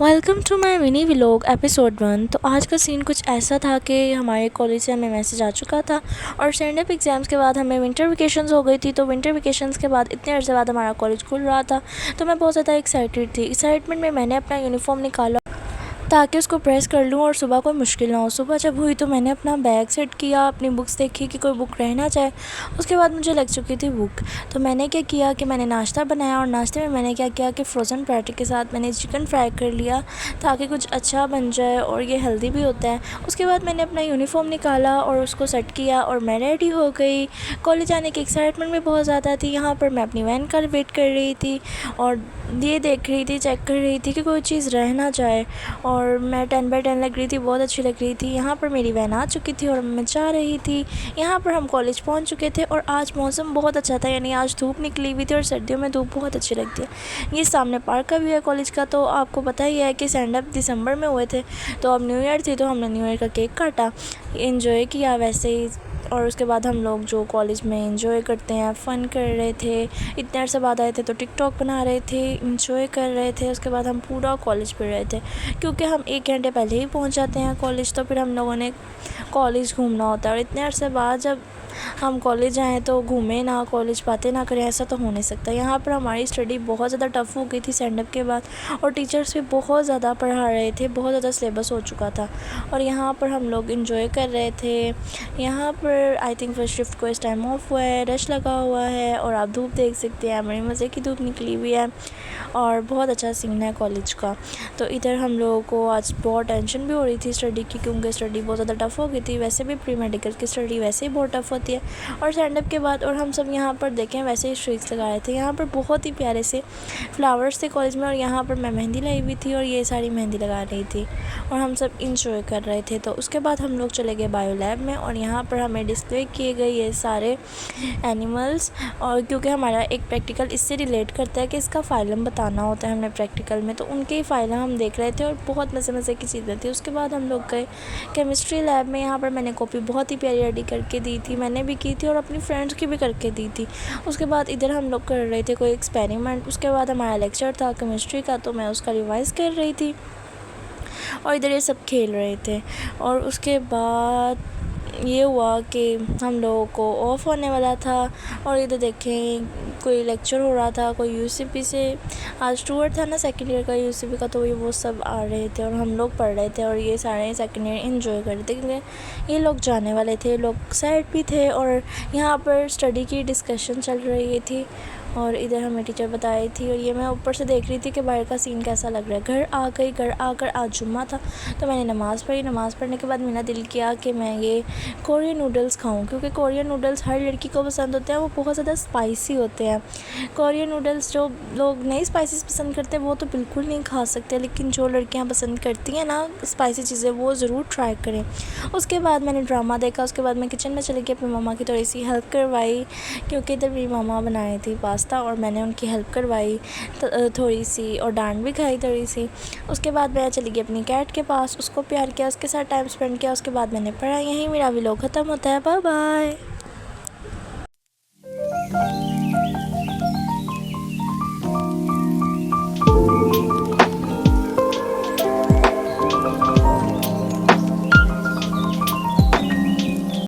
Welcome to my mini vlog episode 1। तो आज का सीन कुछ ऐसा था कि हमारे कॉलेज से हमें मैसेज आ चुका था और स्टैंड अप एग्ज़ाम्स के बाद हमें विंटर वेकेशंस हो गई थी। तो विंटर वेकेशंस के बाद इतने अर्से बाद हमारा कॉलेज खुल रहा था, तो मैं बहुत ज़्यादा एक्साइटेड थी। एक्साइटमेंट में मैंने अपना यूनिफॉर्म निकाला ताकि उसको प्रेस कर लूँ और सुबह कोई मुश्किल ना हो। सुबह जब हुई तो मैंने अपना बैग सेट किया, अपनी बुक्स देखी कि कोई बुक रह ना जाए। उसके बाद मुझे लग चुकी थी भूख, तो मैंने क्या किया कि मैंने नाश्ता बनाया और नाश्ते में मैंने क्या किया कि फ़्रोज़न पराठे के साथ मैंने चिकन फ्राई कर लिया ताकि कुछ अच्छा बन जाए और ये हेल्दी भी होता है। उसके बाद मैंने अपना यूनिफॉर्म निकाला और उसको सेट किया और मैं रेडी हो गई। कॉलेज आने की एक्साइटमेंट भी बहुत ज़्यादा थी। यहाँ पर मैं अपनी वैन का वेट कर रही थी और ये देख रही थी, चेक कर रही थी कि कोई चीज़ रह ना जाए। और मैं 10/10 लग रही थी, बहुत अच्छी लग रही थी। यहाँ पर मेरी वैन आ चुकी थी और मैं जा रही थी। यहाँ पर हम कॉलेज पहुँच चुके थे और आज मौसम बहुत अच्छा था, यानी आज धूप निकली हुई थी और सर्दियों में धूप बहुत अच्छी लगती है। ये सामने पार्क का व्यू है कॉलेज का। तो आपको पता ही है कि स्टैंड अप दिसंबर में हुए थे, तो अब न्यू ईयर थी तो हमने न्यू ईयर का केक काटा, इन्जॉय किया वैसे ही। और उसके बाद हम लोग जो कॉलेज में एंजॉय करते हैं, फ़न कर रहे थे। इतने अरसे बाद आए थे तो टिकटॉक बना रहे थे, एंजॉय कर रहे थे। उसके बाद हम पूरा कॉलेज फिर रहे थे, क्योंकि हम 1 घंटे पहले ही पहुंच जाते हैं कॉलेज, तो फिर हम लोगों ने कॉलेज घूमना होता है। और इतने अरसे बाद जब हम कॉलेज आएँ तो घूमें ना, कॉलेज बातें ना करें, ऐसा तो हो नहीं सकता। यहाँ पर हमारी स्टडी बहुत ज़्यादा टफ़ हो गई थी स्टैंड अप के बाद, और टीचर्स भी बहुत ज़्यादा पढ़ा रहे थे, बहुत ज़्यादा सिलेबस हो चुका था। और यहाँ पर हम लोग एंजॉय कर रहे थे। यहाँ पर आई थिंक फर्स्ट शिफ्ट को इस टाइम ऑफ हुआ है, रश लगा हुआ है और आप धूप देख सकते हैं, बड़ी मज़े की धूप निकली हुई है और बहुत अच्छा सीन है कॉलेज का। तो इधर हम लोगों को आज बहुत टेंशन भी हो रही थी स्टडी की, क्योंकि स्टडी बहुत ज़्यादा टफ़ हो गई थी। वैसे भी प्री मेडिकल की स्टडी वैसे ही बहुत टफ़ होती है और स्टैंड अप के बाद। और हम सब यहाँ पर देखें वैसे ही स्ट्रीक्स लगा रहे थे। यहाँ पर बहुत ही प्यारे से फ्लावर्स थे कॉलेज में और यहाँ पर मैं मेहंदी लाई हुई थी और ये सारी मेहंदी लगा रही थी और हम सब इंजॉय कर रहे थे। तो उसके बाद हम लोग चले गए बायो लैब में और यहाँ पर हमें डिस्प्ले किए गए ये सारे एनिमल्स, और क्योंकि हमारा एक प्रैक्टिकल इससे रिलेट करता है कि इसका फाइलम बताना होता है हमें प्रैक्टिकल में, तो उनके ही फाइलम हम देख रहे थे और बहुत मज़े मज़े की चीज़ें थी। उसके बाद हम लोग गए केमिस्ट्री लैब में। यहाँ पर मैंने कॉपी बहुत ही प्यारी रेडी करके दी थी, मैंने भी की थी और अपनी फ्रेंड्स की भी करके दी थी। उसके बाद इधर हम लोग कर रहे थे कोई एक्सपेरिमेंट। उसके बाद हमारा लेक्चर था केमिस्ट्री का, तो मैं उसका रिवाइज़ कर रही थी और इधर ये सब खेल रहे थे। और उसके बाद ये हुआ कि हम लोगों को ऑफ होने वाला था और इधर देखें कोई लेक्चर हो रहा था, कोई यूसीपी से आज टूर था ना सेकेंड ईयर का यूसीपी का, तो वो सब आ रहे थे और हम लोग पढ़ रहे थे और ये सारे सेकेंड ईयर एंजॉय कर रहे थे, क्योंकि ये लोग जाने वाले थे, लोग सैड भी थे और यहाँ पर स्टडी की डिस्कशन चल रही थी और इधर हमें टीचर बताई थी। और ये मैं ऊपर से देख रही थी कि बाहर का सीन कैसा लग रहा है। घर आ गई, घर आकर आज जुम्मा था तो मैंने नमाज़ पढ़ी। नमाज़ पढ़ने के बाद मेरा दिल किया कि मैं ये कोरियन नूडल्स खाऊं, क्योंकि कोरियन नूडल्स हर लड़की को पसंद होते हैं, वो बहुत ज़्यादा स्पाइसी होते हैं। कोरियन नूडल्स जो लोग नहीं स्पाइसी पसंद करते वो तो बिल्कुल नहीं खा सकते, लेकिन जो लड़कियाँ पसंद करती हैं ना स्पाइसी चीज़ें, वो ज़रूर ट्राई करें। उसके बाद मैंने ड्रामा देखा। उसके बाद मैं किचन में चली गई, अपनी मम्मा की थोड़ी सी हेल्प करवाई, क्योंकि इधर मेरी मम्मा बनाई थी पास्ता और मैंने उनकी हेल्प करवाई थोड़ी सी और डांट भी खाई थोड़ी सी। उसके बाद मैं चली गई अपनी कैट के पास, उसको प्यार किया, उसके साथ टाइम स्पेंड किया। उसके बाद मैंने पढ़ा। यहीं मेरा व्लॉग ख़त्म होता है। Bye bye.